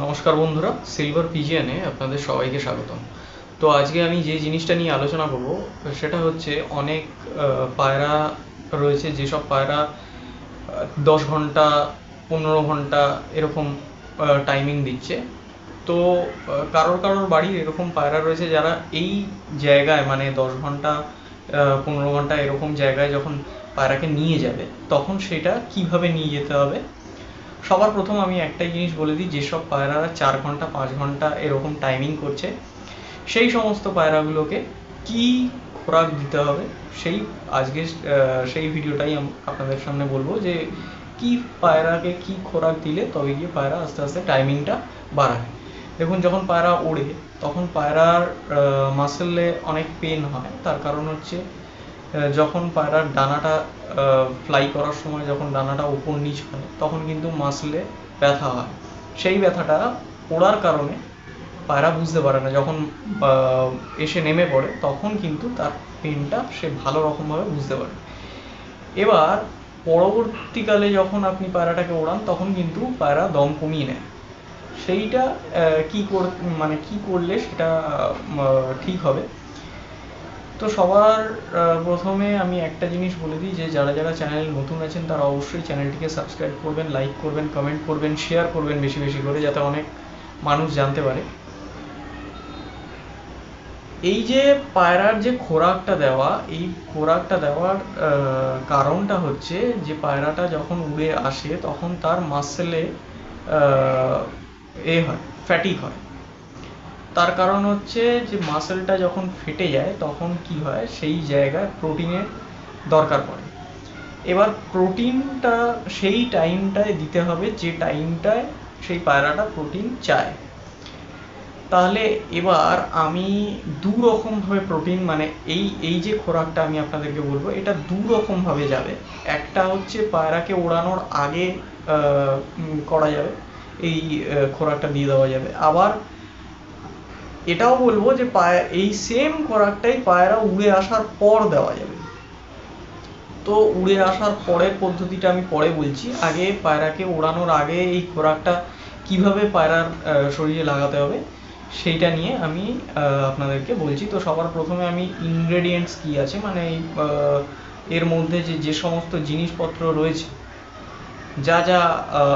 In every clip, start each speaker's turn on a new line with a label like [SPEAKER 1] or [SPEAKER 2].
[SPEAKER 1] নমস্কার বন্ধুরা, সিলভার পিজিএনে আপনাদের সবাইকে স্বাগতম। তো আজকে আমি যে জিনিসটা নিয়ে আলোচনা করব সেটা হচ্ছে অনেক পায়রা রয়েছে, যেসব পায়রা 10 ঘন্টা 15 ঘন্টা এরকম টাইমিং দিচ্ছে। তো কারোর কারোর বাড়ির এরকম পায়রা রয়েছে যারা এই জায়গায় মানে 10 ঘন্টা 15 ঘন্টা এরকম জায়গায় যখন পায়রাকে নিয়ে যাবে তখন সেটা কিভাবে নিয়ে যেতে হবে। সবার প্রথম আমি একটাই জিনিস বলে দিই, যেসব পায়রারা 4 ঘন্টা 5 ঘন্টা এরকম টাইমিং করছে সেই সমস্ত পায়রাগুলোকে কি খোরাক দিতে হবে সেই আজকে সেই ভিডিওটাই আপনাদের সামনে বলবো যে কি পায়রাকে কি খোরাক দিলে তবে গিয়ে পায়রা আস্তে আস্তে টাইমিংটা বাড়ায়। দেখুন, যখন পায়রা ওড়ে তখন পায়রার মাসেলে অনেক পেন হয়। তার কারণ হচ্ছে যখন পায়রার ডানাটা ফ্লাই করার সময় যখন ডানাটা উপর নিচ হয় তখন কিন্তু মাসলে ব্যথা হয়। সেই ব্যথাটা ওড়ার কারণে পায়রা বুঝতে পারে না, যখন এসে নেমে পড়ে তখন কিন্তু তার পেনটা সে ভালো রকমভাবে বুঝতে পারে। এবার পরবর্তীকালে যখন আপনি পায়রাটাকে ওড়ান তখন কিন্তু পায়রা দম কমিয়ে নেয়। সেইটা কি করলে সেটা ঠিক হবে। তো সবার প্রথমে আমি একটা জিনিস বলে দিই যে যারা যারা চ্যানেল নতুন আছেন তারা অবশ্যই চ্যানেলটিকে সাবস্ক্রাইব করবেন, লাইক করবেন, কমেন্ট করবেন, শেয়ার করবেন বেশি বেশি করে, যাতে অনেক মানুষ জানতে পারে। এই যে পায়রার যে খোরাকটা দেওয়া, এই খোরাকটা দেওয়ার কারণটা হচ্ছে যে পায়রাটা যখন উড়ে আসে তখন তার মাসেলে হয়, ফ্যাটিক হয়। তার কারণ হচ্ছে যে মাসেলটা যখন ফেটে যায় তখন কি হয়, সেই জায়গায় প্রোটিনের দরকার পড়ে। এবার প্রোটিনটা সেই টাইমটায় দিতে হবে যে টাইমটায় সেই পায়রাটা প্রোটিন চায়। তাহলে এবার আমি দু রকমভাবে প্রোটিন মানে এই যে খোরাকটা আমি আপনাদেরকে বলবো এটা দু রকমভাবে যাবে। একটা হচ্ছে পায়রাকে ওড়ানোর আগে করা যাবে, এই খোরাকটা দিয়ে দেওয়া যাবে। আবার এটাও বলবো যে এই সেম খোরাকটাই পায়রা উড়ে আসার পর দেওয়া যাবে। তো উড়ে আসার পরের পদ্ধতিটা আমি পরে বলছি, আগে পায়রাকে ওড়ানোর আগে এই খোরাকটা কিভাবে পায়রার শরীরে লাগাতে হবে সেইটা নিয়ে আমি আপনাদেরকে বলছি। তো সবার প্রথমে আমি ইনগ্রেডিয়েন্টস কি আছে মানে এর মধ্যে যে সমস্ত জিনিসপত্র রয়েছে যা যা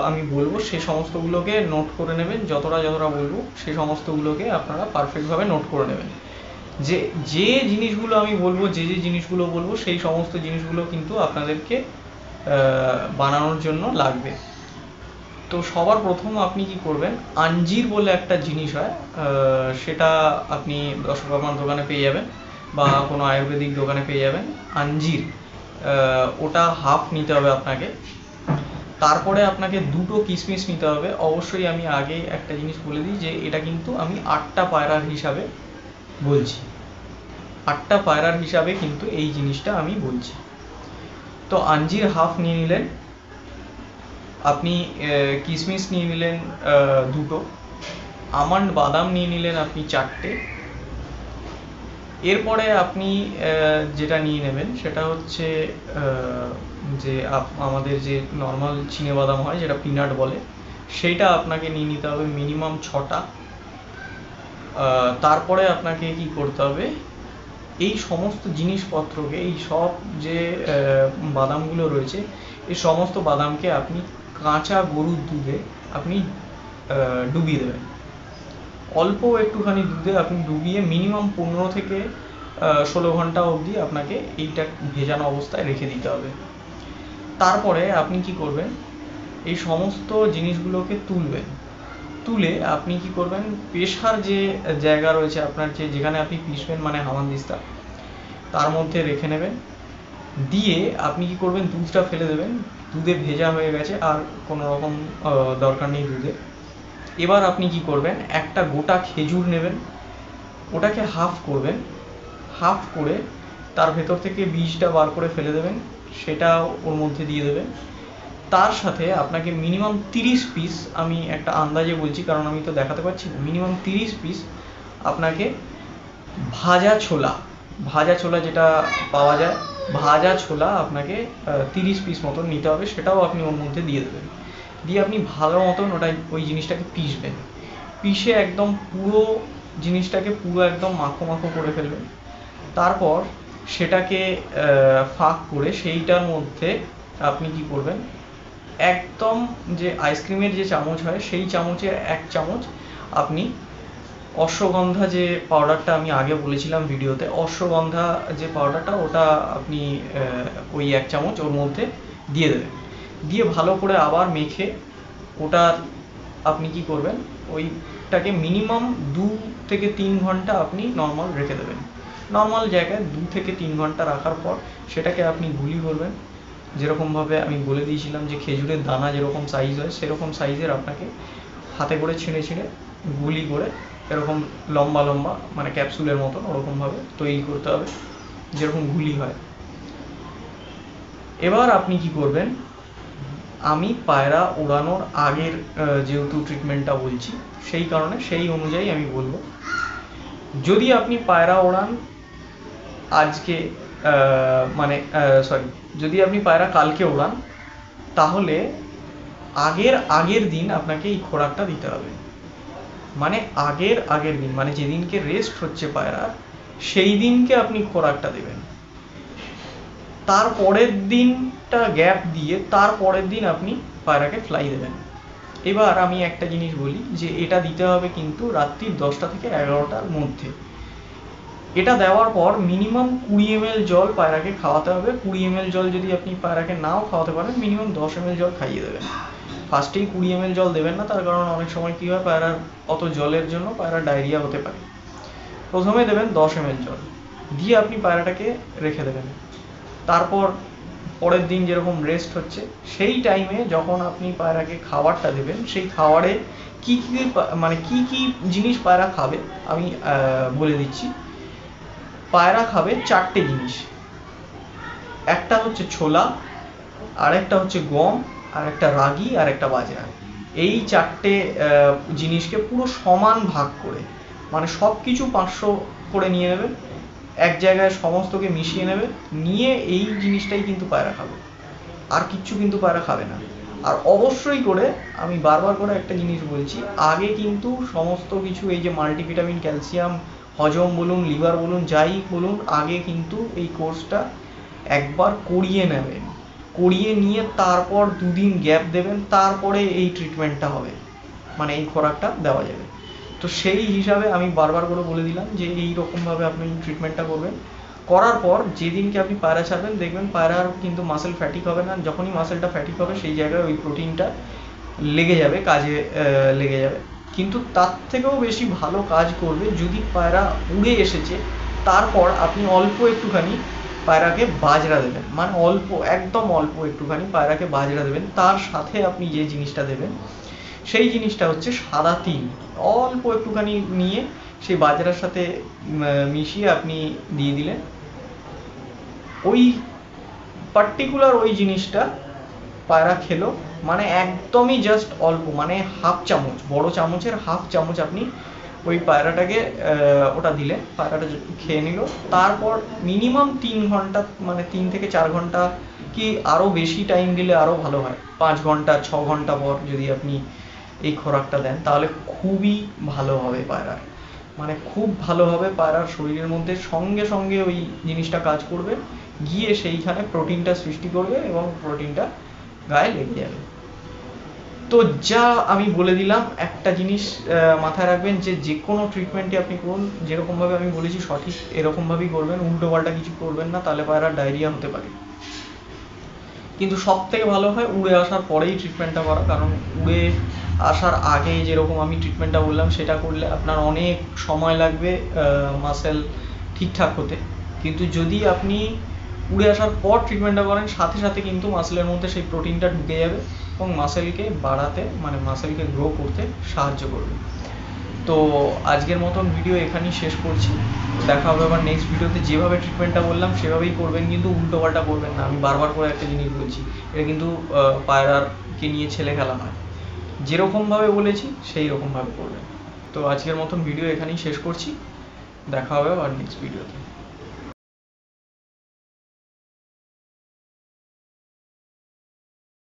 [SPEAKER 1] আমি বলবো সে সমস্তগুলোকে নোট করে নেবেন। যতটা যতটা বলবো সে সমস্তগুলোকে আপনারা পারফেক্টভাবে নোট করে নেবেন। যে যে জিনিসগুলো আমি বলবো যে জিনিসগুলো বলবো সেই সমস্ত জিনিসগুলো কিন্তু আপনাদেরকে বানানোর জন্য লাগবে। তো সবার প্রথম আপনি কি করবেন, আঞ্জির বলে একটা জিনিস হয়, সেটা আপনি দশকর্মার দোকানে পেয়ে যাবেন বা কোনো আয়ুর্বেদিক দোকানে পেয়ে যাবেন। আঞ্জির ওটা হাফ নিতে হবে আপনাকে। তারপরে আপনাকে 2টো কিশমিশ নিতে হবে। অবশ্যই আমি আগে একটা জিনিস বলে দিই যে এটা কিন্তু আমি 8টা পায়রার হিসাবে বলছি, 8টা পায়রার হিসাবে কিন্তু এই জিনিসটা আমি বলছি। তো আঞ্জির হাফ নিয়ে নিলেন আপনি, কিশমিশ নিয়ে নিলেন 2টো, আমন্ড বাদাম নিয়ে নিলেন আপনি 4টে। এরপরে আপনি যেটা নিয়ে নেবেন সেটা হচ্ছে যে আমাদের যে নর্মাল চিনে বাদাম হয় যেটা পিনাট বলে, সেইটা আপনাকে নিয়ে নিতে হবে মিনিমাম 6টা। তারপরে আপনাকে কি করতে হবে, এই সমস্ত জিনিসপত্রকে, এই সব যে বাদামগুলো রয়েছে এই সমস্ত বাদামকে আপনি কাঁচা গরুর দুধে আপনি ডুবিয়ে দেবেন। অল্প একটুখানি দুধে আপনি ডুবিয়ে মিনিমাম 15 থেকে 16 ঘন্টা অবধি আপনাকে এইটা ভেজানো অবস্থায় রেখে দিতে হবে। তারপরে আপনি কি করবেন, এই সমস্ত জিনিসগুলোকে তুলে আপনি কি করবেন, পেশার যে জায়গা রয়েছে আপনার, যেখানে আপনি পিষবেন মানে হামানদিস্তা, তার মধ্যে রেখে নেবেন। দিয়ে আপনি কি করবেন, দুধটা ফেলে দেবেন। দুধে ভেজা হয়ে গেছে, আর কোনো রকম দরকার নেই দুধে। এবার আপনি কি করবেন, একটা গোটা খেজুর নেবেন, ওটাকে হাফ করবেন, হাফ করে তার ভেতর থেকে বীজটা বার করে ফেলে দেবেন, সেটা ওর মধ্যে দিয়ে দেবেন। তার সাথে আপনাকে মিনিমাম 30 পিস, আমি একটা আন্দাজে বলছি কারণ আমি তো দেখাতে পারছি না, মিনিমাম 30 পিস আপনাকে ভাজা ছোলা যেটা পাওয়া যায়, ভাজা ছোলা আপনাকে 30 পিস মতন নিতে হবে, সেটাও আপনি ওর মধ্যে দিয়ে দেবেন। দিয়ে আপনি ভালো মতন ওই জিনিসটাকে পিষবেন, পিষে একদম পুরো জিনিসটাকে পুরো একদম মাখো মাখো করে ফেলবেন। তারপর সেটাকে ফাঁক করে সেইটার মধ্যে আপনি কি করবেন, একদম যে আইসক্রিমের যে চামচ হয় সেই চামচের 1 চামচ আপনি অশ্বগন্ধা যে পাউডারটা আমি আগে বলেছিলাম ভিডিওতে, অশ্বগন্ধা যে পাউডারটা ওটা আপনি ওই 1 চামচ ওর মধ্যে দিয়ে দেবেন। দিয়ে ভালো করে আবার মেখে ওটা আপনি কি করবেন, ওইটাকে মিনিমাম 2 থেকে 3 ঘন্টা আপনি নর্মাল রেখে দেবেন। নর্মাল জায়গায় 2 থেকে 3 ঘন্টা রাখার পর সেটাকে আপনি গুলি করবেন। যেরকমভাবে আমি বলে দিয়েছিলাম যে খেজুরের দানা যেরকম সাইজ হয় সেরকম সাইজের আপনাকে হাতে করে ছিঁড়ে ছিঁড়ে গুলি করে এরকম লম্বা লম্বা মানে ক্যাপসুলের মতন ওরকমভাবে তৈরি করতে হবে, যেরকম গুলি হয়। এবার আপনি কি করবেন, আমি পায়রা ওড়ানোর আগের যেহেতু ট্রিটমেন্টটা বলছি সেই কারণে সেই অনুযায়ী আমি বলবো। যদি আপনি পায়রা ওড়ান আজকে যদি আপনি পায়রা কালকে ওড়ান, তাহলে আগের দিন আপনাকে এই খোরাকটা দিতে হবে। মানে আগের দিন মানে যেদিনকে রেস্ট হচ্ছে পায়রার সেই দিনকে আপনি খোরাকটা দেবেন। তারপরের দিনটা গ্যাপ দিয়ে তারপরের দিন আপনি পায়রাকে ফ্লাই দেবেন। এবার আমি একটা জিনিস বলি যে এটা দিতে হবে কিন্তু রাত্রি 10টা থেকে 11টার মধ্যে। এটা দেওয়ার পর মিনিমাম 20 ml জল পায়রাকে খাওয়াতে হবে। 20 ml জল যদি আপনি পায়রাকে নাও খাওয়াতে পারেন, মিনিমাম 10 ml জল খাইয়ে দেবেন। ফার্স্টেই 20 ml জল দেবেন না, তার কারণ অনেক সময় কী হয়, পায়রার অত জলের জন্য পায়রার ডায়রিয়া হতে পারে। প্রথমে দেবেন 10 ml জল, দিয়ে আপনি পায়রাটাকে রেখে দেবেন। তারপর পরের দিন যেরকম রেস্ট হচ্ছে সেই টাইমে যখন আপনি পায়রাকে খাবারটা দেবেন, সেই খাবারে কি কি জিনিস পায়রা খাবে আমি বলে দিচ্ছি। পায়রা খাবে 4টে জিনিস। একটা হচ্ছে ছোলা, আরেকটা হচ্ছে গম, আর একটা রাগি, আর একটা বাজরা। এই 4টে জিনিসকে পুরো সমান ভাগ করে, মানে সব কিছু 500 করে নিয়ে নেবেন, এক জায়গায় সমস্তকে মিশিয়ে নেবে, নিয়ে এই জিনিসটাই কিন্তু পায়রা খাবে, আর কিচ্ছু কিন্তু পায়রা খাবে না। আর অবশ্যই করে আমি বারবার করে একটা জিনিস বলছি, আগে কিন্তু সমস্ত কিছু এই যে মাল্টিভিটামিন, ক্যালসিয়াম, হজম বলুন, লিভার বলুন, যাই বলুন, আগে কিন্তু এই কোর্সটা একবার করিয়ে নেবেন। করিয়ে নিয়ে তারপর 2 দিন গ্যাপ দেবেন, তারপরে এই ট্রিটমেন্টটা হবে, মানে এই খোরাকটা দেওয়া যাবে। তো সেই হিসাবে আমি বারবার করে বলে দিলাম যে এই রকমভাবে আপনি ট্রিটমেন্টটা করবেন। করার পর যেদিনকে আপনি পায়রা ছাড়বেন, দেখবেন পায়রার কিন্তু মাসেল ফ্যাটিক হবে না। যখনই মাসেলটা ফ্যাটিক হবে সেই জায়গায় ওই প্রোটিনটা লেগে যাবে, কাজে লেগে যাবে। কিন্তু তার থেকেও বেশি ভালো কাজ করবে যদি পায়রা উড়ে এসেছে তারপর আপনি অল্প একটুখানি পায়রাকে বাজরা দেবেন, মানে একদম অল্প একটুখানি পায়রাকে বাজরা দেবেন। তার সাথে আপনি যে জিনিসটা দেবেন সেই জিনিসটা হচ্ছে সাদা তিল, অল্প একটুখানি নিয়ে সেই বাজরার সাথে মিশিয়ে আপনি দিয়ে দিলেন। ওই পার্টিকুলার ওই জিনিসটা পায়রা খেলো, মানে একদমই জাস্ট অল্প, মানে হাফ চামচ, বড় চামচের হাফ চামচ আপনি ওই পায়রাটাকে ওটা দিলে পায়রাটা খেয়ে নিল। তারপর মিনিমাম 3 ঘন্টা, মানে 3 থেকে 4 ঘন্টা কি আরও বেশি টাইম দিলে আরও ভালো হয়, 5 ঘন্টা 6 ঘন্টা পর যদি আপনি এই খোরাকটা দেন তাহলে খুবই ভালো হবে পায়রার, মানে খুব ভালো হবে পায়রার শরীরের মধ্যে। সঙ্গে সঙ্গে ওই জিনিসটা কাজ করবে, গিয়ে সেইখানে প্রোটিনটা সৃষ্টি করবে এবং প্রোটিনটা গায়ে লেগে যাবে। তো যা আমি বলে দিলাম, একটা জিনিস মাথায় রাখবেন যে কোনো ট্রিটমেন্টই আপনি করুন যেরকমভাবে আমি বলেছি সঠিক এরকমভাবেই করবেন, উল্টো পাল্টা কিছু করবেন না, তাহলে পায়রার ডায়রিয়া হতে পারে। কিন্তু সব থেকে ভালো হয় উড়ে আসার পরেই ট্রিটমেন্টটা করা, কারণ উড়ে আসার আগে যেরকম আমি ট্রিটমেন্টটা বললাম সেটা করলে আপনার অনেক সময় লাগবে মাসেল ঠিকঠাক হতে। কিন্তু যদি আপনি উড়ে আসার পর ট্রিটমেন্টটা করেন, সাথে সাথে কিন্তু মাসেলের মধ্যে সেই প্রোটিনটা ঢুকে যাবে এবং মাসেলকে বাড়াতে, মানে মাসেলকে গ্রো করতে সাহায্য করবে। তো আজকের মতন ভিডিও এখানেই শেষ করছি। দেখা হবে আবার নেক্সট ভিডিওতে। যেভাবে ট্রিটমেন্টটা বললাম সেভাবেই করবেন, কিন্তু উল্টো পাল্টা করবেন না। আমি বারবার করে একটা জিনিস বলছি, এটা কিন্তু পায়রারকে নিয়ে ছেলে খেলা নয়, যেরকমভাবে বলেছি সেই রকমভাবে করবেন। তো আজকের মতন ভিডিও এখানেই শেষ করছি, দেখা হবে আবার নেক্সট ভিডিওতে।